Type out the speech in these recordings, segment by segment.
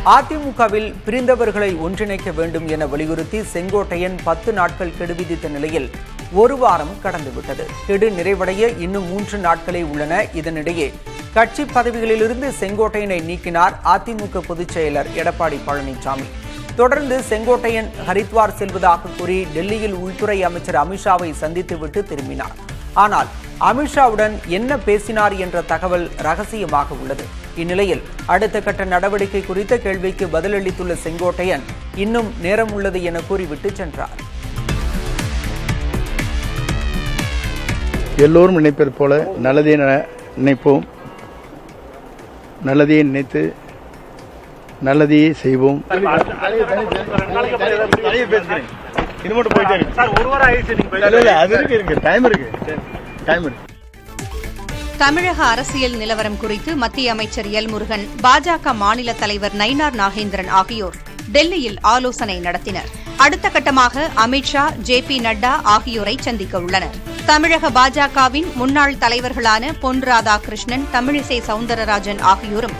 அதிமுகவில் பிரிந்தவர்களை ஒன்றிணைக்க வேண்டும் என வலியுறுத்தி செங்கோட்டையன் 10 நாட்கள் கெடு விதித்த நிலையில் ஒரு வாரம் கடந்துவிட்டது. கெடு நிறைவடைய இன்னும் 3 நாட்களே உள்ளன. இதனிடையே கட்சி பதவிகளிலிருந்து செங்கோட்டையனை நீக்கினார் அதிமுக பொதுச் செயலர் எடப்பாடி பழனிசாமி. தொடர்ந்து செங்கோட்டையன் ஹரித்வார் செல்வதாக கூறி டெல்லியில் உள்துறை அமைச்சர் அமித்ஷாவை சந்தித்துவிட்டு திரும்பினார். ஆனால் அமித்ஷாவுடன் என்ன பேசினார் என்ற தகவல் ரகசியமாக உள்ளது. இந்நிலையில் அடுத்த கட்ட நடவடிக்கை குறித்த கேள்விக்கு பதிலளித்துள்ள செங்கோட்டையன் இன்னும் நேரம் உள்ளது என கூறிவிட்டு சென்றார். எல்லோரும் நினைப்பது போல நல்லதே நினைப்போம், நல்லதே நினைத்து நல்லதையே செய்வோம். தமிழக அரசியல் நிலவரம் குறித்து மத்திய அமைச்சர் எல் முருகன், பாஜக மாநில தலைவர் நயினார் நாகேந்திரன் ஆகியோர் டெல்லியில் ஆலோசனை நடத்தினர். அடுத்த கட்டமாக அமித்ஷா, ஜே.பி. நட்டா ஆகியோரை சந்திக்க உள்ளனர். தமிழக பாஜகவின் முன்னாள் தலைவர்களான பொன் ராதாகிருஷ்ணன், தமிழிசை சவுந்தரராஜன் ஆகியோரும்,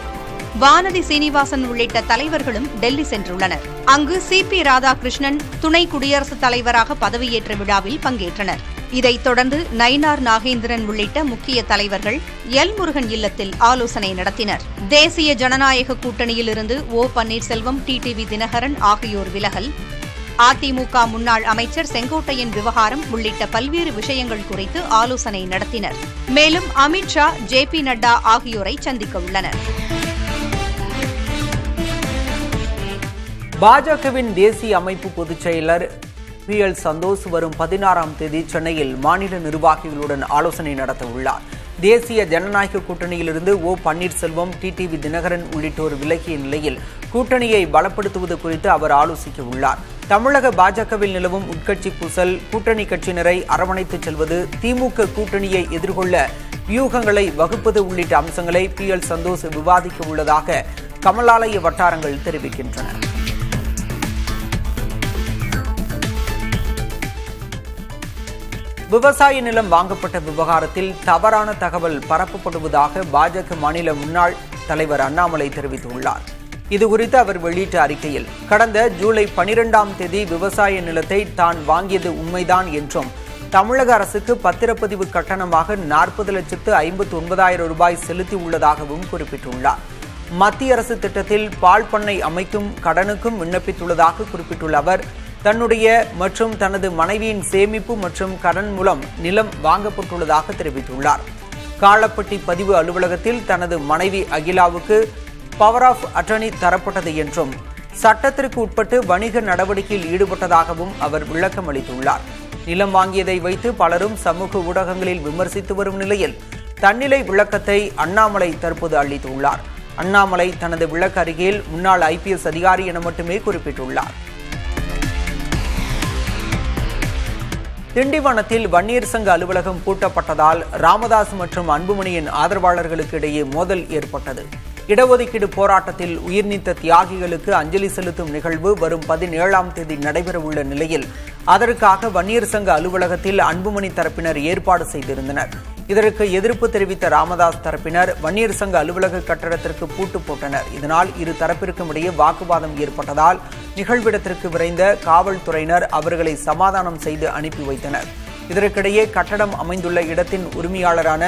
வானதி சீனிவாசன் உள்ளிட்ட தலைவர்களும் டெல்லி சென்றுள்ளனர். அங்கு சி.பி. ராதாகிருஷ்ணன் துணை குடியரசுத் தலைவராக பதவியேற்ற விழாவில் பங்கேற்றனர். இதைத் தொடர்ந்து நயினார் நாகேந்திரன் உள்ளிட்ட முக்கிய தலைவர்கள் எல் முருகன் இல்லத்தில் ஆலோசனை நடத்தினர். தேசிய ஜனநாயக கூட்டணியிலிருந்து ஓ பன்னீர்செல்வம், டிடிவி தினகரன் ஆகியோர் விலகல், அதிமுக முன்னாள் அமைச்சர் செங்கோட்டையன் விவகாரம் உள்ளிட்ட பல்வேறு விஷயங்கள் குறித்து ஆலோசனை நடத்தினர். மேலும் அமித்ஷா, ஜே.பி. நட்டா ஆகியோரை சந்திக்க உள்ளனர். பாஜகவின் தேசிய அமைப்பு பொதுச் செயலர் பி.எல். சந்தோஷ் வரும் 16ஆம் தேதி சென்னையில் மாநில நிர்வாகிகளுடன் ஆலோசனை நடத்த உள்ளார். தேசிய ஜனநாயக கூட்டணியிலிருந்து ஓ பன்னீர்செல்வம், டிடிவி தினகரன் உள்ளிட்டோர் விலகிய நிலையில் கூட்டணியை பலப்படுத்துவது குறித்து அவர் ஆலோசிக்க உள்ளார். தமிழக பாஜகவில் நிலவும் உட்கட்சி பூசல், கூட்டணி கட்சியினரை அரவணைத்துச் செல்வது, திமுக கூட்டணியை எதிர்கொள்ள வியூகங்களை வகுப்பது உள்ளிட்ட அம்சங்களை பி.எல். சந்தோஷ் விவாதிக்க உள்ளதாக கமலாலய வட்டாரங்கள் தெரிவிக்கின்றன. விவசாய நிலம் வாங்கப்பட்ட விவகாரத்தில் தவறான தகவல் பரப்பப்படுவதாக பாஜக மாநில முன்னாள் தலைவர் அண்ணாமலை தெரிவித்துள்ளார். இதுகுறித்து அவர் வெளியிட்ட அறிக்கையில், கடந்த ஜூலை 12ஆம் தேதி விவசாய நிலத்தை தான் வாங்கியது உண்மைதான் என்றும், தமிழக அரசுக்கு பத்திரப்பதிவு கட்டணமாக 40,59,000 ரூபாய் செலுத்தியுள்ளதாகவும் குறிப்பிட்டுள்ளார். மத்திய அரசு திட்டத்தில் பால் பண்ணை அமைக்கும் கடனுக்கும் விண்ணப்பித்துள்ளதாக குறிப்பிட்டுள்ள அவர், தன்னுடைய மற்றும் தனது மனைவியின் சேமிப்பு மற்றும் கடன் மூலம் நிலம் வாங்கப்பட்டுள்ளதாக தெரிவித்துள்ளார். காளப்பட்டி பதிவு அலுவலகத்தில் தனது மனைவி அகிலாவுக்கு பவர் ஆஃப் அட்டர்னி தரப்பட்டது என்றும், சட்டத்திற்கு உட்பட்டு வணிக நடவடிக்கையில் ஈடுபட்டதாகவும் அவர் விளக்கம் அளித்துள்ளார். நிலம் வாங்கியதை வைத்து பலரும் சமூக ஊடகங்களில் விமர்சித்து வரும் நிலையில் தன்னிலை விளக்கத்தை அண்ணாமலை தற்போது அளித்துள்ளார். அண்ணாமலை தனது விளக்க அறிக்கையில் முன்னாள் IPS அதிகாரி என மட்டுமே குறிப்பிட்டுள்ளார். திண்டிவனத்தில் வன்னியர் சங்க அலுவலகம் பூட்டப்பட்டதால் ராமதாஸ் மற்றும் அன்புமணியின் ஆதரவாளர்களுக்கு இடையே மோதல் ஏற்பட்டது. இடஒதுக்கீடு போராட்டத்தில் உயிர்நீத்த தியாகிகளுக்கு அஞ்சலி செலுத்தும் நிகழ்வு வரும் 17ஆம் தேதி நடைபெறவுள்ள நிலையில் அதற்காக வன்னியர் சங்க அலுவலகத்தில் அன்புமணி தரப்பினர் ஏற்பாடு செய்திருந்தனர். இதற்கு எதிர்ப்பு தெரிவித்த ராமதாஸ் தரப்பினர் வன்னியர் சங்க அலுவலக கட்டடத்திற்கு பூட்டு போட்டனர். இதனால் இரு தரப்பிற்கும் இடையே வாக்குவாதம் ஏற்பட்டதால் நிகழ்விடத்திற்கு விரைந்த காவல்துறையினர் அவர்களை சமாதானம் செய்து அனுப்பி வைத்தனர். இதற்கிடையே கட்டடம் அமைந்துள்ள இடத்தின் உரிமையாளரான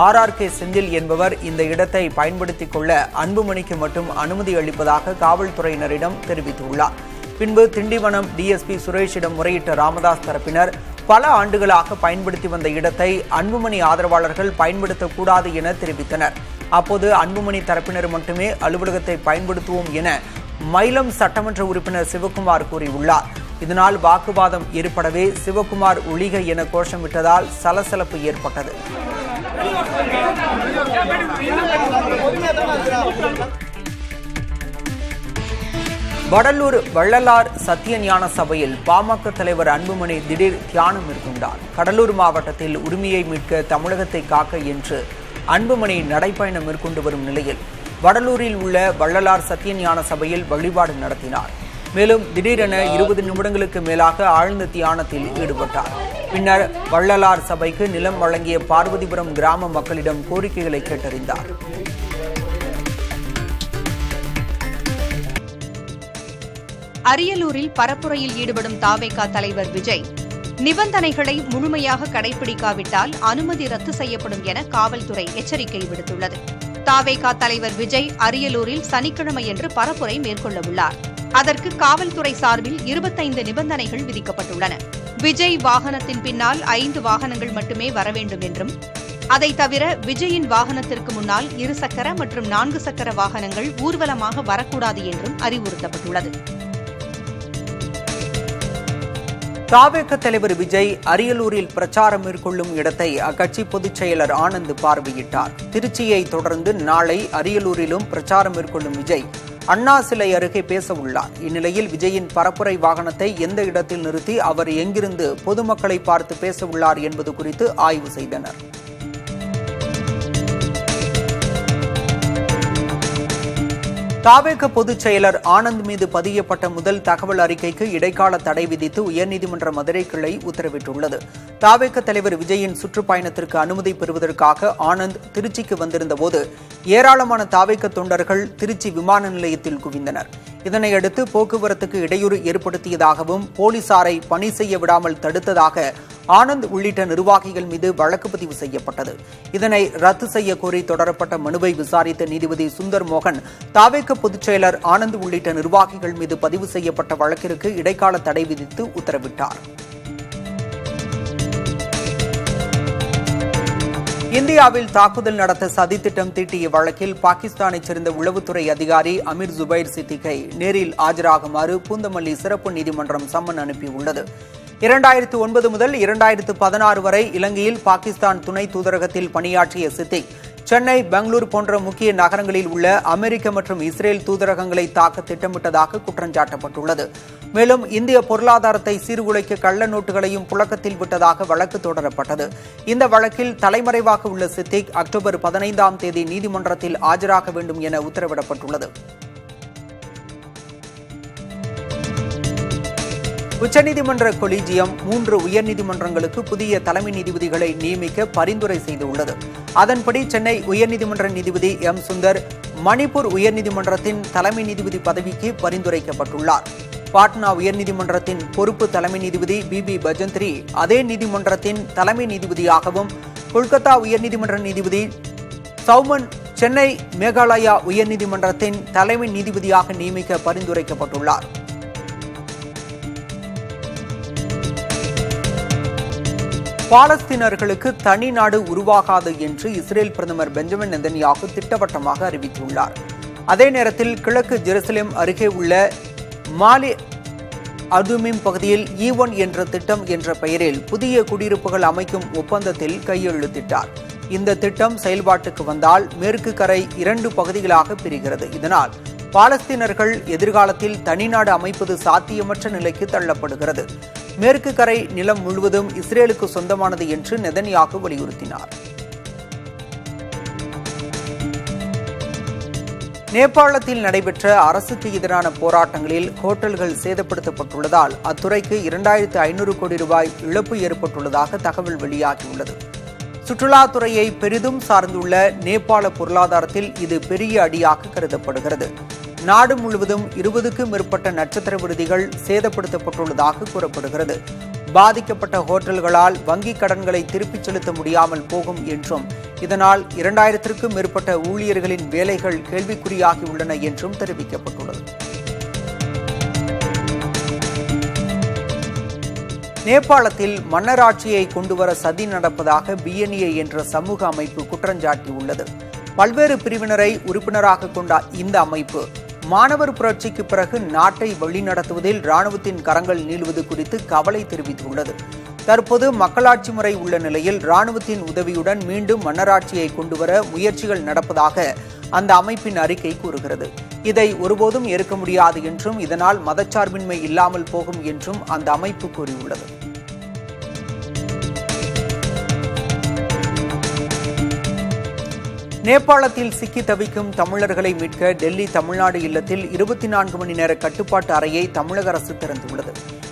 RRK செந்தில் என்பவர் இந்த இடத்தை பயன்படுத்திக் கொள்ள அன்புமணிக்கு மட்டும் அனுமதி அளிப்பதாக காவல்துறையினரிடம் தெரிவித்துள்ளார். பின்பு திண்டிவனம் DSP சுரேஷிடம் முறையிட்ட ராமதாஸ் தரப்பினர் பல ஆண்டுகளாக பயன்படுத்தி வந்த இடத்தை அன்புமணி ஆதரவாளர்கள் பயன்படுத்தக்கூடாது என தெரிவித்தனர். அப்போது அன்புமணி தரப்பினர் மட்டுமே அலுவலகத்தை பயன்படுத்துவோம் என மயிலம் சட்டமன்ற உறுப்பினர் சிவக்குமார் கூறியுள்ளார். இதனால் வாக்குவாதம் ஏற்படவே சிவக்குமார் ஒழிக என கோஷமிட்டதால் சலசலப்பு ஏற்பட்டது. வடலூர் வள்ளலார் சத்தியஞான சபையில் பாமக தலைவர் அன்புமணி திடீர் தியானம் மேற்கொண்டார். கடலூர் மாவட்டத்தில் உரிமையை மீட்க தமிழகத்தை காக்க என்று அன்புமணி நடைப்பயணம் மேற்கொண்டு வரும் நிலையில் வடலூரில் உள்ள வள்ளலார் சத்தியஞான சபையில் வழிபாடு நடத்தினார். மேலும் திடீரென 20 நிமிடங்களுக்கு மேலாக ஆழ்ந்த தியானத்தில் ஈடுபட்டார். பின்னர் வள்ளலார் சபைக்கு நிலம் வழங்கிய பார்வதிபுரம் கிராம மக்களிடம் கோரிக்கைகளை கேட்டறிந்தார். அரியலூரில் பரப்புரையில் ஈடுபடும் தாவேகா தலைவர் விஜய் நிபந்தனைகளை முழுமையாக கடைபிடிக்காவிட்டால் அனுமதி ரத்து செய்யப்படும் என காவல்துறை எச்சரிக்கை விடுத்துள்ளது. தாவேகா தலைவர் விஜய் அரியலூரில் சனிக்கிழமையன்று பரப்புரை மேற்கொள்ளவுள்ளார். அதற்கு காவல்துறை சார்பில் 25 நிபந்தனைகள் விதிக்கப்பட்டுள்ளன. விஜய் வாகனத்தின் பின்னால் 5 வாகனங்கள் மட்டுமே வர வேண்டும் என்றும், அதைத் தவிர விஜயின் வாகனத்திற்கு முன்னால் 2 சக்கர மற்றும் 4 சக்கர வாகனங்கள் ஊர்வலமாக வரக்கூடாது என்றும் அறிவுறுத்தப்பட்டுள்ளது. தாவேக தலைவர் விஜய் அரியலூரில் பிரச்சாரம் மேற்கொள்ளும் இடத்தை அக்கட்சி பொதுச் செயலர் ஆனந்த் பார்வையிட்டார். திருச்சியை தொடர்ந்து நாளை அரியலூரிலும் பிரச்சாரம் மேற்கொள்ளும் விஜய் அண்ணா சிலை அருகே பேச உள்ளார். இந்நிலையில் விஜயின் பரப்புரை வாகனத்தை எந்த இடத்தில் நிறுத்தி அவர் எங்கிருந்து பொதுமக்களை பார்த்து பேச உள்ளார் என்பது குறித்து ஆய்வு செய்தனர். தாவேக பொதுச் செயலர் ஆனந்த் மீது பதியப்பட்ட முதல் தகவல் அறிக்கைக்கு இடைக்கால தடை விதித்து உயர்நீதிமன்ற மதுரை கிளை உத்தரவிட்டுள்ளது. தாவேக தலைவர் விஜயின் சுற்றுப்பயணத்திற்கு அனுமதி பெறுவதற்காக ஆனந்த் திருச்சிக்கு வந்திருந்தபோது ஏராளமான தாவேக தொண்டர்கள் திருச்சி விமான நிலையத்தில் குவிந்தனர். இதனையடுத்து போக்குவரத்துக்கு இடையூறு ஏற்படுத்தியதாகவும் போலீசாரை பணி செய்ய விடாமல் தடுத்ததாக ஆனந்த் உள்ளிட்ட நிர்வாகிகள் மீது வழக்கு பதிவு செய்யப்பட்டது. இதனை ரத்து செய்ய கோரி தொடரப்பட்ட மனுவை விசாரித்த நீதிபதி சுந்தர் மோகன் தாவேக பொதுச் செயலர் ஆனந்த் உள்ளிட்ட நிர்வாகிகள் மீது பதிவு செய்யப்பட்ட வழக்கிற்கு இடைக்கால தடை விதித்து உத்தரவிட்டார். இந்தியாவில் தாக்குதல் நடத்த சதித்திட்டம் தீட்டிய வழக்கில் பாகிஸ்தானைச் சேர்ந்த உளவுத்துறை அதிகாரி அமீர் ஜுபைர் சித்திகை நேரில் ஆஜராகுமாறு பூந்தமல்லி சிறப்பு நீதிமன்றம் சம்மன் அனுப்பியுள்ளது. 2009 முதல் 2016 வரை இலங்கையில் பாகிஸ்தான் துணை தூதரகத்தில் பணியாற்றிய சித்திக் சென்னை, பெங்களூரு போன்ற முக்கிய நகரங்களில் உள்ள அமெரிக்க மற்றும் இஸ்ரேல் தூதரகங்களை தாக்க திட்டமிட்டதாக குற்றஞ்சாட்டப்பட்டுள்ளது. மேலும் இந்திய பொருளாதாரத்தை சீர்குலைக்க கள்ள நோட்டுகளையும் புழக்கத்தில் விட்டதாக வழக்கு தொடரப்பட்டது. இந்த வழக்கில் தலைமறைவாக உள்ள சித்திக் அக்டோபர் 15ஆம் தேதி நீதிமன்றத்தில் ஆஜராக வேண்டும் என உத்தரவிடப்பட்டுள்ளது. உச்சநீதிமன்ற கொலீஜியம் 3 உயர்நீதிமன்றங்களுக்கு புதிய தலைமை நீதிபதிகளை நியமிக்க பரிந்துரை செய்துள்ளது. அதன்படி சென்னை உயர்நீதிமன்ற நீதிபதி எம் சுந்தர் மணிப்பூர் உயர்நீதிமன்றத்தின் தலைமை நீதிபதி பதவிக்கு பரிந்துரைக்கப்பட்டுள்ளார். பாட்னா உயர்நீதிமன்றத்தின் பொறுப்பு தலைமை நீதிபதி பி பஜந்திரி அதே நீதிமன்றத்தின் தலைமை நீதிபதியாகவும், கொல்கத்தா உயர்நீதிமன்ற நீதிபதி சௌமன் சென்னை மேகாலயா உயர்நீதிமன்றத்தின் தலைமை நீதிபதியாக நியமிக்க பரிந்துரைக்கப்பட்டுள்ளார். பாலஸ்தீனர்களுக்கு தனி நாடு உருவாகாது என்று இஸ்ரேல் பிரதமர் பெஞ்சமின் நெதன்யாகு திட்டவட்டமாக அறிவித்துள்ளார். அதே நேரத்தில் கிழக்கு ஜெருசலேம் அருகே உள்ள மாலி அதுமிம் பகுதியில் E1 என்ற திட்டம் என்ற பெயரில் புதிய குடியிருப்புகள் அமைக்கும் ஒப்பந்தத்தில் கையெழுத்திட்டார். இந்த திட்டம் செயல்பாட்டுக்கு வந்தால் மேற்கு கரை 2 பகுதிகளாக பிரிகிறது. இதனால் பாலஸ்தீனர்கள் எதிர்காலத்தில் தனிநாடு அமைப்பது சாத்தியமற்ற நிலைக்கு தள்ளப்படுகிறது. மேற்கு கரை நிலம் முழுவதும் இஸ்ரேலுக்கு சொந்தமானது என்று நெதன்யாகு வலியுறுத்தினார். நேபாளத்தில் நடைபெற்ற அரசுக்கு எதிரான போராட்டங்களில் ஹோட்டல்கள் சேதப்படுத்தப்பட்டுள்ளதால் அத்துறைக்கு 2500 கோடி ரூபாய் இழப்பு ஏற்பட்டுள்ளதாக தகவல் வெளியாகியுள்ளது. சுற்றுலாத்துறையை பெரிதும் சார்ந்துள்ள நேபாள பொருளாதாரத்தில் இது பெரிய அடியாக கருதப்படுகிறது. நாடு முழுவதும் 20க்கும் மேற்பட்ட நட்சத்திர விடுதிகள் சேதப்படுத்தப்பட்டுள்ளதாக கூறப்படுகிறது. பாதிக்கப்பட்ட ஹோட்டல்களால் வங்கிக் கடன்களை திருப்பிச் செலுத்த முடியாமல் போகும் என்றும், இதனால் 2000க்கும் மேற்பட்ட ஊழியர்களின் வேலைகள் கேள்விக்குறியாகியுள்ளன என்றும் தெரிவிக்கப்பட்டுள்ளது. நேபாளத்தில் மன்னராட்சியை கொண்டுவர சதி நடப்பதாக BNA என்ற சமூக அமைப்பு குற்றஞ்சாட்டியுள்ளது. பல்வேறு பிரிவினரை உறுப்பினராக கொண்ட இந்த அமைப்பு மாணவர் புரட்சிக்கு பிறகு நாட்டை வழிநடத்துவதில் ராணுவத்தின் கரங்கள் நீளுவது குறித்து கவலை தெரிவித்துள்ளது. தற்போது மக்களாட்சி முறை உள்ள நிலையில் ராணுவத்தின் உதவியுடன் மீண்டும் மன்னராட்சியை கொண்டுவர முயற்சிகள் நடப்பதாக அந்த அமைப்பின் அறிக்கை கூறுகிறது. இதை ஒருபோதும் ஏற்க முடியாது என்றும், இதனால் மதச்சார்பின்மை இல்லாமல் போகும் என்றும் அந்த அமைப்பு கூறியுள்ளது. நேபாளத்தில் சிக்கி தவிக்கும் தமிழர்களை மீட்க டெல்லி தமிழ்நாடு இல்லத்தில் 24 மணி நேர கட்டுப்பாட்டு அறையை தமிழக அரசு திறந்துள்ளது.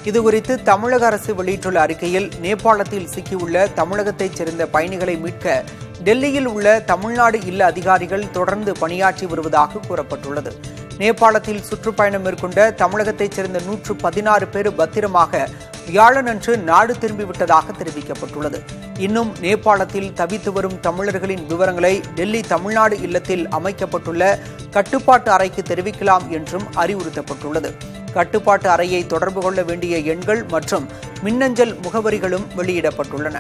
இதுகுறித்து தமிழக அரசு வெளியிட்டுள்ள அறிக்கையில், நேபாளத்தில் சிக்கியுள்ள தமிழகத்தைச் சேர்ந்த பயணிகளை மீட்க டெல்லியில் உள்ள தமிழ்நாடு இல்ல அதிகாரிகள் தொடர்ந்து பணியாற்றி வருவதாக கூறப்பட்டுள்ளது. நேபாளத்தில் சுற்றுப்பயணம் மேற்கொண்ட தமிழகத்தைச் சேர்ந்த 116 பேர் பத்திரமாக வியாழனன்று நாடு திரும்பிவிட்டதாக தெரிவிக்கப்பட்டுள்ளது. இன்னும் நேபாளத்தில் தவித்து வரும் தமிழர்களின் விவரங்களை டெல்லி தமிழ்நாடு இல்லத்தில் அமைக்கப்பட்டுள்ள கட்டுப்பாட்டு அறைக்கு தெரிவிக்கலாம் என்றும் அறிவுறுத்தப்பட்டுள்ளது. கட்டுப்பாட்டு அறையை தொடர்பு கொள்ள வேண்டிய எண்கள் மற்றும் மின்னஞ்சல் முகவரிகளும் வெளியிடப்பட்டுள்ளன.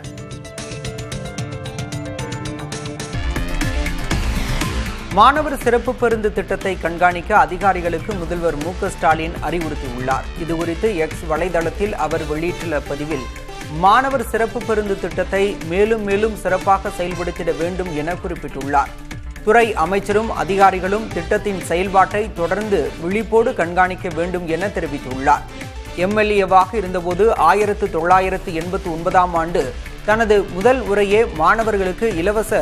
மாணவர் சிறப்பு பேருந்து திட்டத்தை கண்காணிக்க அதிகாரிகளுக்கு முதல்வர் மு.க.ஸ்டாலின் அறிவுறுத்தியுள்ளார். இதுகுறித்து எக்ஸ் வலைதளத்தில் அவர் வெளியிட்டுள்ள பதிவில், மாணவர் சிறப்பு பேருந்து திட்டத்தை மேலும் மேலும் சிறப்பாக செயல்படுத்திட வேண்டும் என குறிப்பிட்டுள்ளார். துறை அமைச்சரும் அதிகாரிகளும் திட்டத்தின் செயல்பாட்டை தொடர்ந்து விழிப்போடு கண்காணிக்க வேண்டும் என தெரிவித்துள்ளார். எம்எல்ஏவாக இருந்தபோது 1989ஆம் ஆண்டு தனது முதல் உரையே மாணவர்களுக்கு இலவச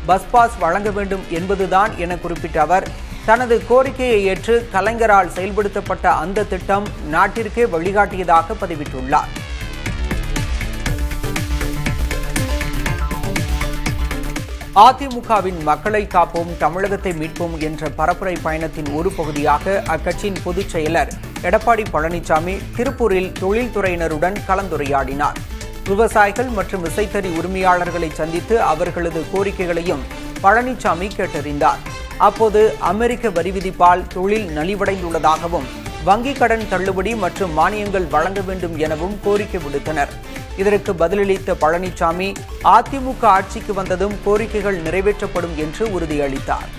பஸ் பாஸ் வழங்க வேண்டும் என்பதுதான் என குறிப்பிட்ட அவர், தனது கோரிக்கையை ஏற்று கலைஞரால் செயல்படுத்தப்பட்ட அந்த திட்டம் நாட்டிற்கே வழிகாட்டியதாக பதிவிட்டுள்ளார். அதிமுகவின் மக்களை காப்போம் தமிழகத்தை மீட்போம் என்ற பரப்புரை பயணத்தின் ஒரு பகுதியாக அக்கட்சியின் பொதுச் செயலர் எடப்பாடி பழனிசாமி திருப்பூரில் தொழில்துறையினருடன் கலந்துரையாடினார். விவசாயிகள் மற்றும் விசைத்தறி உரிமையாளர்களை சந்தித்து அவர்களது கோரிக்கைகளையும் பழனிசாமி கேட்டறிந்தார். அப்போது அமெரிக்க வரி விதிப்பால் தொழில் நலிவடைந்துள்ளதாகவும் வங்கிக் கடன் தள்ளுபடி மற்றும் மானியங்கள் வழங்க வேண்டும் எனவும் கோரிக்கை விடுத்தனர். இதற்கு பதிலளித்த பழனிசாமி, அதிமுக ஆட்சிக்கு வந்ததும் கோரிக்கைகள் நிறைவேற்றப்படும் என்று உறுதியளித்தார்.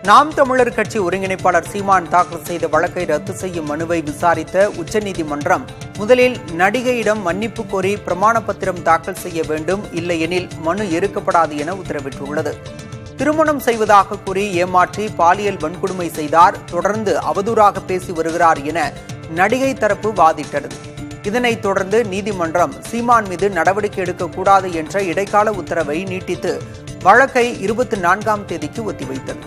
நாம் தமிழர் கட்சி ஒருங்கிணைப்பாளர் சீமான் தாக்கல் செய்த வழக்கை ரத்து செய்யும் மனுவை விசாரித்த உச்சநீதிமன்றம் முதலில் நடிகையிடம் மன்னிப்பு கோரி பிரமாண பத்திரம் தாக்கல் செய்ய வேண்டும், இல்லையெனில் மனு ஏற்கப்படாது என உத்தரவிட்டுள்ளது. திருமணம் செய்வதாக கூறி ஏமாற்றி பாலியல் வன்கொடுமை செய்தார், தொடர்ந்து அவதூறாக பேசி வருகிறார் என நடிகை தரப்பு வாதிட்டது. இதனைத் தொடர்ந்து நீதிமன்றம் சீமான் மீது நடவடிக்கை எடுக்கக்கூடாது என்ற இடைக்கால உத்தரவை நீட்டித்து வழக்கை 24ஆம் தேதிக்கு ஒத்திவைத்தது.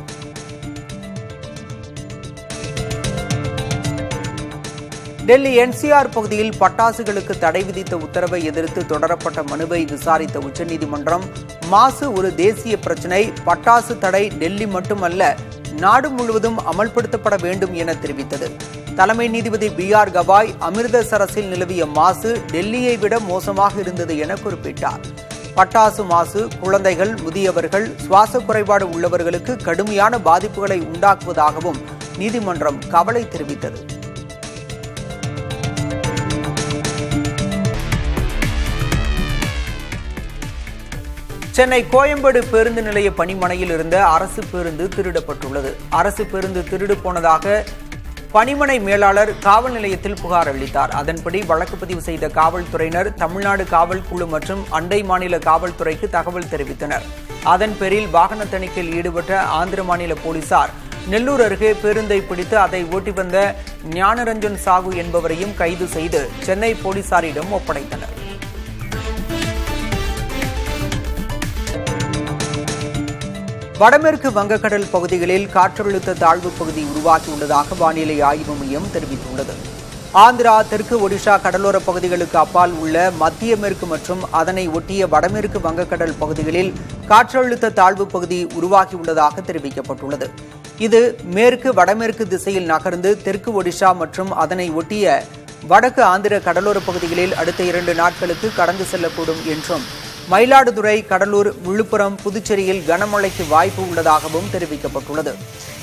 டெல்லி என்சிஆர் பகுதியில் பட்டாசுகளுக்கு தடை விதித்த உத்தரவை எதிர்த்து தொடரப்பட்ட மனுவை விசாரித்த உச்சநீதிமன்றம், மாசு ஒரு தேசிய பிரச்சினை, பட்டாசு தடை டெல்லி மட்டுமல்ல நாடு முழுவதும் அமல்படுத்தப்பட வேண்டும் என தெரிவித்தது. தலைமை நீதிபதி BR கவாய், அமிர்தசரஸில் நிலவிய மாசு டெல்லியை விட மோசமாக இருந்தது என குறிப்பிட்டார். பட்டாசு மாசு குழந்தைகள், முதியவர்கள், சுவாச குறைபாடு உள்ளவர்களுக்கு கடுமையான பாதிப்புகளை உண்டாக்குவதாகவும் நீதிமன்றம் கவலை தெரிவித்தது. சென்னை கோயம்பேடு பேருந்து நிலைய பணிமனையில் இருந்த அரசு பேருந்து திருடப்பட்டுள்ளது. அரசு பேருந்து திருடு போனதாக பணிமனை மேலாளர் காவல் நிலையத்தில் புகார் அளித்தார். அதன்படி வழக்கு பதிவு செய்த காவல்துறையினர் தமிழ்நாடு காவல் குழு மற்றும் அண்டை மாநில காவல்துறைக்கு தகவல் தெரிவித்தனர். அதன் பேரில் வாகன தணிக்கையில் ஈடுபட்ட ஆந்திர மாநில போலீசார் நெல்லூர் அருகே பேருந்தை பிடித்து அதை ஓட்டி வந்த ஞானரஞ்சன் சாகு என்பவரையும் கைது செய்து சென்னை போலீசாரிடம் ஒப்படைத்தனர். வடமேற்கு வங்கக்கடல் பகுதிகளில் காற்றழுத்த தாழ்வு பகுதி உருவாகியுள்ளதாக வானிலை ஆய்வு மையம் தெரிவித்துள்ளது. ஆந்திரா, தெற்கு ஒடிஷா கடலோர பகுதிகளுக்கு அப்பால் உள்ள மத்திய மேற்கு மற்றும் அதனை ஒட்டிய வடமேற்கு வங்கக்கடல் பகுதிகளில் காற்றழுத்த தாழ்வு பகுதி உருவாகியுள்ளதாக தெரிவிக்கப்பட்டுள்ளது. இது மேற்கு வடமேற்கு திசையில் நகர்ந்து தெற்கு ஒடிஷா மற்றும் அதனை ஒட்டிய வடக்கு ஆந்திர கடலோர பகுதிகளில் அடுத்த 2 நாட்களுக்கு கடந்து செல்லக்கூடும் என்றும், மயிலாடுதுறை, கடலூர், விழுப்புரம், புதுச்சேரியில் கனமழைக்கு வாய்ப்பு உள்ளதாகவும் தெரிவிக்கப்பட்டுள்ளது.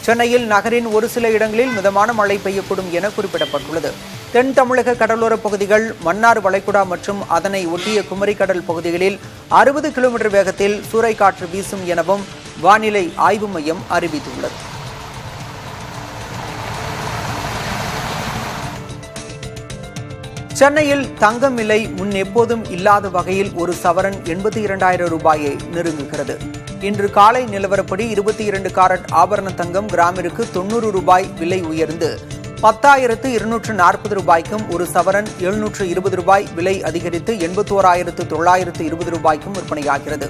சென்னையில் நகரின் ஒரு சில இடங்களில் மிதமான மழை பெய்யக்கூடும் என குறிப்பிடப்பட்டுள்ளது. தென் தமிழக கடலோர பகுதிகள், மன்னார் வளைகுடா மற்றும் அதனை ஒட்டிய குமரிக்கடல் பகுதிகளில் 60 கிலோமீட்டர் வேகத்தில் சூறைக்காற்று வீசும் எனவும் வானிலை ஆய்வு மையம் அறிவித்துள்ளது. சென்னையில் தங்கம் விலை முன் எப்போதும் இல்லாத வகையில் ஒரு சவரன் 82,000 ரூபாயை நெருங்குகிறது. இன்று காலை நிலவரப்படி 22 காரட் ஆபரண தங்கம் கிராமிற்கு 90 ரூபாய் விலை உயர்ந்து 10,240 ரூபாய்க்கும், ஒரு சவரன் 720 ரூபாய் விலை அதிகரித்து 81,920 ரூபாய்க்கும் விற்பனையாகிறது.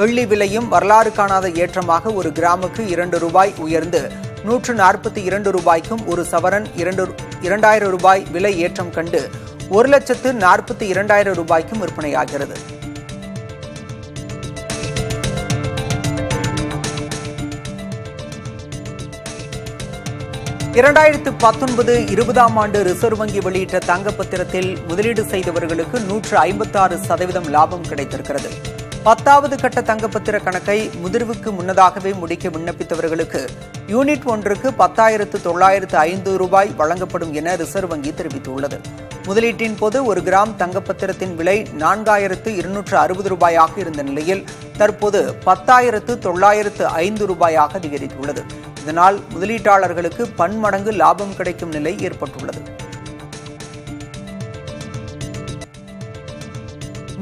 வெள்ளி விலையும் வரலாறு காணாத ஏற்றமாக ஒரு கிராமுக்கு 2 ரூபாய் உயர்ந்து 142 ரூபாய்க்கும், ஒரு சவரன் 2,000 ரூபாய் விலை ஏற்றம் கண்டு 1,42,000 ரூபாய்க்கும் விற்பனையாகிறது. 2019-20 ஆண்டு ரிசர்வ் வங்கி வெளியிட்ட தங்கப்பத்திரத்தில் முதலீடு செய்தவர்களுக்கு 156% லாபம் கிடைத்திருக்கிறது. 10வது கட்ட தங்கப்பத்திர கணக்கை முதிர்வுக்கு முன்னதாகவே முடிக்க விண்ணப்பித்தவர்களுக்கு யூனிட் ஒன்றுக்கு 10,905 ரூபாய் வழங்கப்படும் என ரிசர்வ் வங்கி தெரிவித்துள்ளது. முதலீட்டின் போது 1 கிராம் தங்கப்பத்திரத்தின் விலை 4,260 ரூபாயாக இருந்த நிலையில் தற்போது 10,905 ரூபாயாக அதிகரித்துள்ளது. இதனால் முதலீட்டாளர்களுக்கு பன்மடங்கு லாபம் கிடைக்கும் நிலை ஏற்பட்டுள்ளது.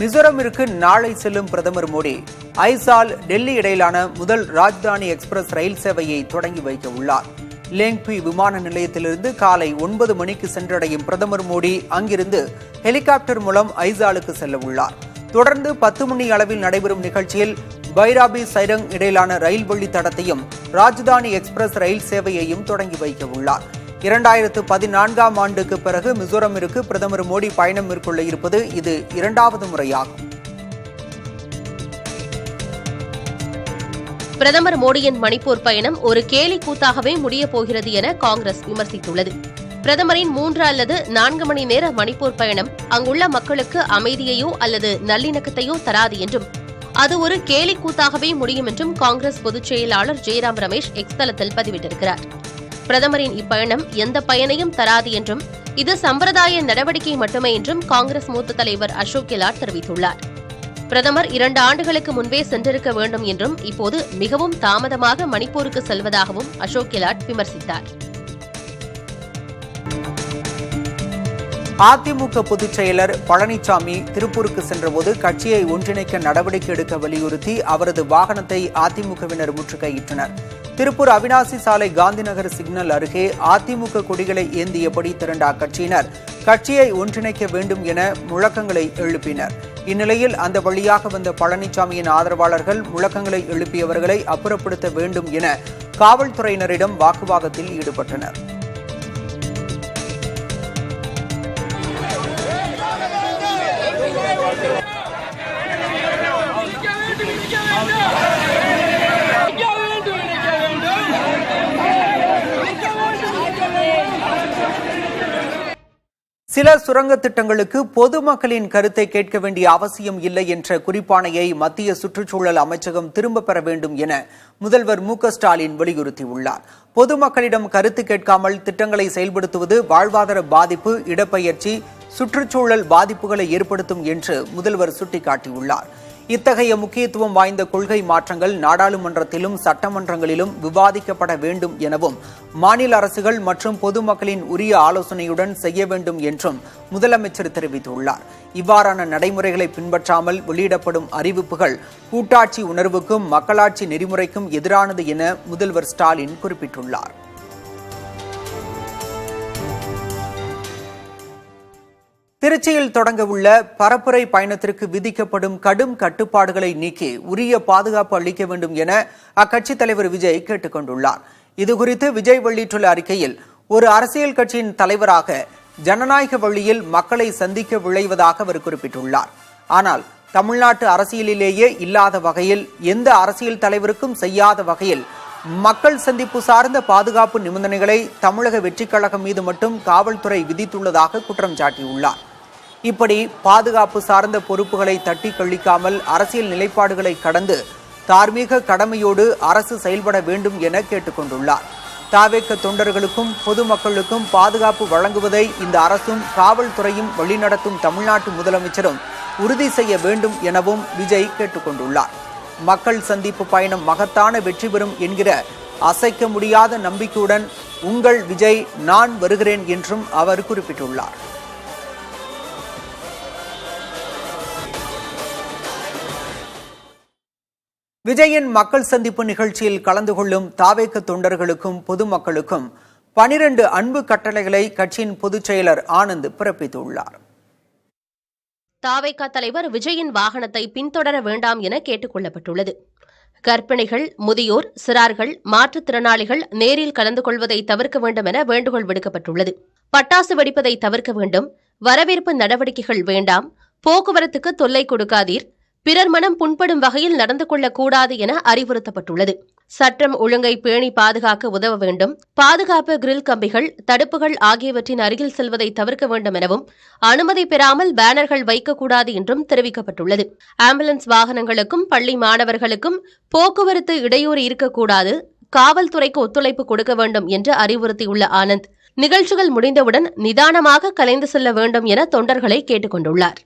மிசோரமிற்கு நாளை செல்லும் பிரதமர் மோடி ஐசால் டெல்லி இடையிலான முதல் ராஜ்தானி எக்ஸ்பிரஸ் ரயில் சேவையை தொடங்கி வைக்க உள்ளார். லேங்பி விமான நிலையத்திலிருந்து காலை 9 மணிக்கு சென்றடையும் பிரதமர் மோடி அங்கிருந்து ஹெலிகாப்டர் மூலம் ஐசாலுக்கு செல்ல உள்ளார். தொடர்ந்து 10 மணி அளவில் நடைபெறும் நிகழ்ச்சியில் பைராபி சைரங் இடையிலான ரயில் வழித்தடத்தையும் ராஜ்தானி எக்ஸ்பிரஸ் ரயில் சேவையையும் தொடங்கி வைக்க உள்ளார். 2014ஆம் ஆண்டுக்கு பிறகு மிசோரமிற்கு பிரதமர் மோடி பயணம் மேற்கொள்ள இருப்பது இது 2வது முறையாகும். பிரதமர் மோடியின் மணிப்பூர் பயணம் ஒரு கேலி கூத்தாகவே முடியப் போகிறது என காங்கிரஸ் விமர்சித்துள்ளது. பிரதமரின் 3 அல்லது 4 மணி நேர மணிப்பூர் பயணம் அங்குள்ள மக்களுக்கு அமைதியையோ அல்லது நல்லிணக்கத்தையோ தராது என்றும் அது ஒரு கேலி கூத்தாகவே முடியும் என்றும் காங்கிரஸ் பொதுச் செயலாளர் ஜெய்ராம் ரமேஷ் எக்ஸ் தளத்தில் பதிவிட்டிருக்கிறார். பிரதமரின் இப்பயணம் எந்த பயனையும் தராது என்றும் இது சம்பிரதாய நடவடிக்கை மட்டுமே என்றும் காங்கிரஸ் மூத்த தலைவர் அசோக் கெலாட் தெரிவித்துள்ளார். பிரதமர் 2 ஆண்டுகளுக்கு முன்பே சென்றிருக்க வேண்டும் என்றும் இப்போது மிகவும் தாமதமாக மணிப்பூருக்கு செல்வதாகவும் அசோக் கெலாட் விமர்சித்தார். அதிமுக பொதுச் செயலர் பழனிசாமி திருப்பூருக்கு சென்றபோது கட்சியை ஒன்றிணைக்க நடவடிக்கை எடுக்க வலியுறுத்தி அவரது வாகனத்தை அதிமுகவினர் முற்றுகையிட்டனர். திருப்பூர் அவினாசி சாலை காந்திநகர் சிக்னல் அருகே அதிமுக கொடிகளை ஏந்தியபடி திரண்ட அக்கட்சியினர் கட்சியை ஒன்றிணைக்க வேண்டும் என முழக்கங்களை எழுப்பினர். இந்நிலையில் அந்த வழியாக வந்த பழனிசாமியின் ஆதரவாளர்கள் முழக்கங்களை எழுப்பியவர்களை அப்புறப்படுத்த வேண்டும் என காவல்துறையினரிடம் வாக்குவாதத்தில் ஈடுபட்டனர். சில சுரங்க திட்டங்களுக்கு பொதுமக்களின் கருத்தை கேட்க வேண்டிய அவசியம் இல்லை என்ற குறிப்பாணையை மத்திய சுற்றுச்சூழல் அமைச்சகம் திரும்பப் பெற வேண்டும் என முதல்வர் மு.க.ஸ்டாலின் வலியுறுத்தியுள்ளார். பொதுமக்களிடம் கருத்து கேட்காமல் திட்டங்களை செயல்படுத்துவது வாழ்வாதார பாதிப்பு, இடப்பெயர்ச்சி, சுற்றுச்சூழல் பாதிப்புகளை ஏற்படுத்தும் என்று முதல்வர் சுட்டிக்காட்டியுள்ளார். இத்தகைய முக்கியத்துவம் வாய்ந்த கொள்கை மாற்றங்கள் நாடாளுமன்றத்திலும் சட்டமன்றங்களிலும் விவாதிக்கப்பட வேண்டும் எனவும் மாநில அரசுகள் மற்றும் பொதுமக்களின் உரிய ஆலோசனையுடன் செய்ய வேண்டும் என்றும் முதலமைச்சர் தெரிவித்துள்ளார். இவ்வாறான நடைமுறைகளை பின்பற்றாமல் வெளியிடப்படும் அறிவிப்புகள் கூட்டாட்சி உணர்வுக்கும் மக்களாட்சி நெறிமுறைக்கும் எதிரானது என முதல்வர் ஸ்டாலின் குறிப்பிட்டுள்ளார். திருச்சியில் தொடங்கவுள்ள பரப்புரை பயணத்திற்கு விதிக்கப்படும் கடும் கட்டுப்பாடுகளை நீக்கி உரிய பாதுகாப்பு அளிக்க வேண்டும் என அக்கட்சித் தலைவர் விஜய் கேட்டுக் கொண்டுள்ளார். இதுகுறித்து விஜய் வெளியிட்டுள்ள அறிக்கையில், ஒரு அரசியல் கட்சியின் தலைவராக ஜனநாயக வழியில் மக்களை சந்திக்க விழைவதாக அவர் குறிப்பிட்டுள்ளார். ஆனால் தமிழ்நாட்டு அரசியலிலேயே இல்லாத வகையில், எந்த அரசியல் தலைவருக்கும் செய்யாத வகையில் மக்கள் சந்திப்பு சார்ந்த பாதுகாப்பு நிபந்தனைகளை தமிழக வெற்றிக் கழகம் மீது மட்டும் காவல்துறை விதித்துள்ளதாக குற்றம் சாட்டியுள்ளார். இப்படி பாதுகாப்பு சார்ந்த பொறுப்புகளை தட்டி கழிக்காமல் அரசியல் நிலைப்பாடுகளை கடந்து தார்மீக கடமையோடு அரசு செயல்பட வேண்டும் என கேட்டுக் கொண்டுள்ளார். தாவேக தொண்டர்களுக்கும் பொதுமக்களுக்கும் பாதுகாப்பு வழங்குவதை இந்த அரசும் காவல்துறையும் வழிநடத்தும் தமிழ்நாட்டு முதலமைச்சரும் உறுதி செய்ய வேண்டும் எனவும் விஜய் கேட்டுக் கொண்டுள்ளார். மக்கள் சந்திப்பு பயணம் மகத்தான வெற்றி பெறும் என்கிற அசைக்க முடியாத நம்பிக்கையுடன் உங்கள் விஜய் நான் வருகிறேன் என்றும் அவர் குறிப்பிட்டுள்ளார். விஜயின் மக்கள் சந்திப்பு நிகழ்ச்சியில் கலந்து கொள்ளும் தாவேக தொண்டர்களுக்கும் பொதுமக்களுக்கும் 12 அன்பு கட்டளைகளை கட்சியின் பொதுச் செயலர் ஆனந்த் பிறப்பித்துள்ளார். தாவேக தலைவர் விஜயின் வாகனத்தை பின்தொடர வேண்டாம் என கேட்டுக் கொள்ளப்பட்டுள்ளது. கர்ப்பிணிகள், முதியோர், சிறார்கள், மாற்றுத்திறனாளிகள் நேரில் கலந்து கொள்வதை தவிர்க்க வேண்டும் என வேண்டுகோள் விடுக்கப்பட்டுள்ளது. பட்டாசு வெடிப்பதை தவிர்க்க வேண்டும், வரவேற்பு நடவடிக்கைகள் வேண்டாம், போக்குவரத்துக்கு தொல்லை கொடுக்காதீர், பிறர் மனம் புண்படும் வகையில் நடந்து கொள்ளக்கூடாது என அறிவுறுத்தப்பட்டுள்ளது. சட்டம் ஒழுங்கை பேணி பாதுகாக்க உதவ வேண்டும், பாதுகாப்பு கிரில் கம்பிகள், தடுப்புகள் ஆகியவற்றின் அருகில் செல்வதை தவிர்க்க வேண்டும் எனவும், அனுமதி பெறாமல் பேனர்கள் வைக்கக்கூடாது என்றும் தெரிவிக்கப்பட்டுள்ளது. ஆம்புலன்ஸ் வாகனங்களுக்கும் பள்ளி மாணவர்களுக்கும் போக்குவரத்து இடையூறு இருக்கக்கூடாது, காவல்துறைக்கு ஒத்துழைப்பு கொடுக்க வேண்டும் என்று அறிவுறுத்தியுள்ள ஆனந்த், நிகழ்ச்சிகள் முடிந்தவுடன் நிதானமாக கலைந்து செல்ல வேண்டும் என தொண்டர்களை கேட்டுக் கொண்டுள்ளார்.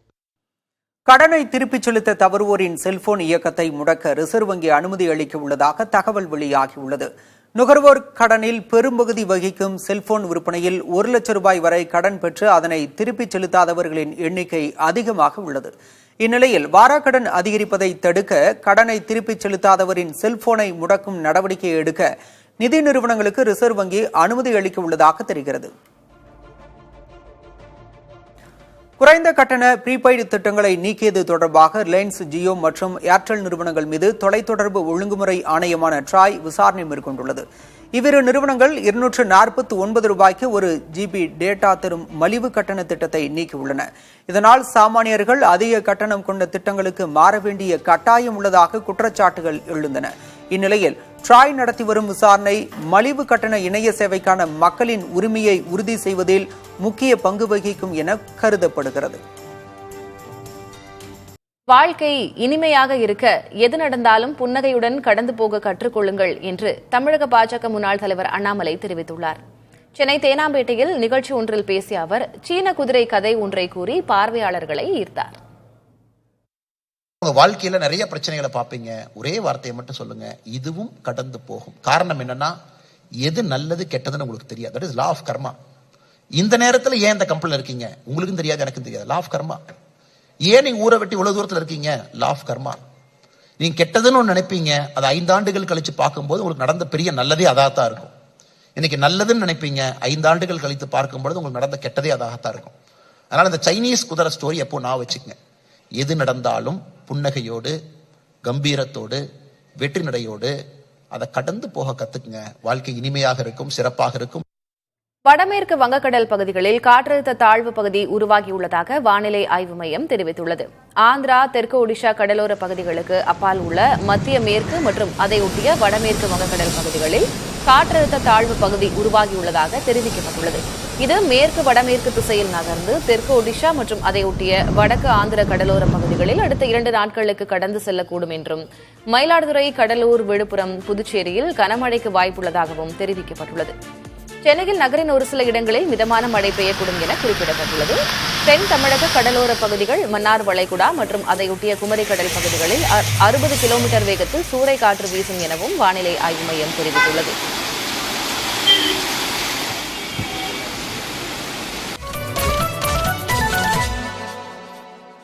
கடனை திருப்பிச் செலுத்த தவறுவோரின் செல்போன் இயக்கத்தை முடக்க ரிசர்வ் வங்கி அனுமதி அளிக்க உள்ளதாக தகவல் வெளியாகியுள்ளது. நுகர்வோர் கடனில் பெரும்பகுதி வகிக்கும் செல்போன் விற்பனையில் 1 லட்சம் ரூபாய் வரை கடன் பெற்று அதனை திருப்பிச் செலுத்தாதவர்களின் எண்ணிக்கை அதிகமாக உள்ளது. இந்நிலையில் வாராக்கடன் அதிகரிப்பதை தடுக்க கடனை திருப்பிச் செலுத்தாதவரின் செல்போனை முடக்கும் நடவடிக்கை எடுக்க நிதி நிறுவனங்களுக்கு ரிசர்வ் வங்கி அனுமதி அளிக்க உள்ளதாக தெரிகிறது. குறைந்த கட்டண ப்ரீபெய்டு திட்டங்களை நீக்கியது தொடர்பாக ரிலையன்ஸ், ஜியோ மற்றும் ஏர்டெல் நிறுவனங்கள் மீது தொலைத்தொடர்பு ஒழுங்குமுறை ஆணையமான ட்ராய் விசாரணை மேற்கொண்டுள்ளது. இவ்விரு நிறுவனங்கள் 249 ரூபாய்க்கு 1 GB டேட்டா தரும் மலிவு கட்டண திட்டத்தை நீக்கியுள்ளன. இதனால் சாமானியர்கள் அதிக கட்டணம் கொண்ட திட்டங்களுக்கு மாற வேண்டிய கட்டாயம் உள்ளதாக குற்றச்சாட்டுகள் எழுந்தன. இந்நிலையில் ட்ராய் நடத்தி வரும் விசாரணை மலிவு கட்டண இணைய சேவைக்கான மக்களின் உரிமையை உறுதி செய்வதில் முக்கிய பங்கு வகிக்கும் என கருதப்படுகிறது. வாழ்க்கை இனிமையாக இருக்க எது நடந்தாலும் புன்னகையுடன் கடந்து போக கற்றுக்கொள்ளுங்கள் என்று தமிழக பாஜக முன்னாள் தலைவர் அண்ணாமலை தெரிவித்துள்ளார். சென்னை தேனாம்பேட்டையில் நிகழ்ச்சி ஒன்றில் பேசிய அவர் சீன குதிரை கதை ஒன்றை கூறி பார்வையாளர்களை ஈர்த்தார். உங்க வாழ்க்கையில நிறைய பிரச்சனைகளை பார்ப்பீங்க, ஒரே வார்த்தையை மட்டும் சொல்லுங்க, இதுவும் கடந்து போகும். காரணம் என்னன்னா, எது நல்லது கெட்டதுன்னு உங்களுக்கு தெரியாது. தட் இஸ் லா ஆஃப் கர்மா. இந்த நேரத்தில் ஏன் இந்த கம்பெனில இருக்கீங்க உங்களுக்கும் தெரியாது, எனக்கும் தெரியாது. லா ஆஃப் கர்மா. ஏன் நீங்க ஊரை விட்டு இவ்வளவு தூரத்தில் இருக்கீங்க, லா ஆஃப் கர்மா. நீங்க கெட்டதுன்னு ஒன்று நினைப்பீங்க, அது 5 ஆண்டுகள் கழிச்சு பார்க்கும்போது உங்களுக்கு நடந்த பெரிய நல்லதே அதாகத்தான் இருக்கும். இன்னைக்கு நல்லதுன்னு நினைப்பீங்க, 5 ஆண்டுகள் கழித்து பார்க்கும்போது உங்களுக்கு நடந்த கெட்டதே அதாகத்தான் இருக்கும். அதனால இந்த சைனீஸ் குதிரை ஸ்டோரி எப்போ நான் வச்சுக்கங்க. எது நடந்தாலும் புன்னகையோடு, கம்பீரத்தோடு, வெற்றி நடையோடு அதை கடந்து போக கத்துக்குங்க. வாழ்க்கை இனிமையாக இருக்கும், சிறப்பாக இருக்கும். வடமேற்கு வங்கக்கடல் பகுதிகளில் காற்றழுத்த தாழ்வு பகுதி உருவாகியுள்ளதாக வானிலை ஆய்வு மையம் தெரிவித்துள்ளது. ஆந்திரா, தெற்கு ஒடிஷா கடலோர பகுதிகளுக்கு அப்பால் உள்ள மத்திய மேற்கு மற்றும் அதையொட்டிய வடமேற்கு வங்கக்கடல் பகுதிகளில் காற்றழுத்த தாழ்வு பகுதி உருவாகியுள்ளதாக தெரிவிக்கப்பட்டுள்ளது. இது மேற்கு வடமேற்கு திசையில் நகர்ந்து தெற்கு ஒடிஷா மற்றும் அதையொட்டிய வடக்கு ஆந்திர கடலோர பகுதிகளில் அடுத்த 2 நாட்களுக்கு கடந்து செல்லக்கூடும் என்றும், மயிலாடுதுறை, கடலூர், விழுப்புரம், புதுச்சேரியில் கனமழைக்கு வாய்ப்புள்ளதாகவும் தெரிவிக்கப்பட்டுள்ளது. சென்னையில் நகரின் ஒரு சில இடங்களில் மிதமான மழை பெய்யக்கூடும் என குறிப்பிடப்பட்டுள்ளது. தென் தமிழக கடலோர பகுதிகள், மன்னார் வளைகுடா மற்றும் அதையொட்டிய குமரி கடல் பகுதிகளில் 60 கிலோமீட்டர் வேகத்தில் சூறை காற்று வீசும் எனவும் வானிலை ஆய்வு மையம் தெரிவித்துள்ளது.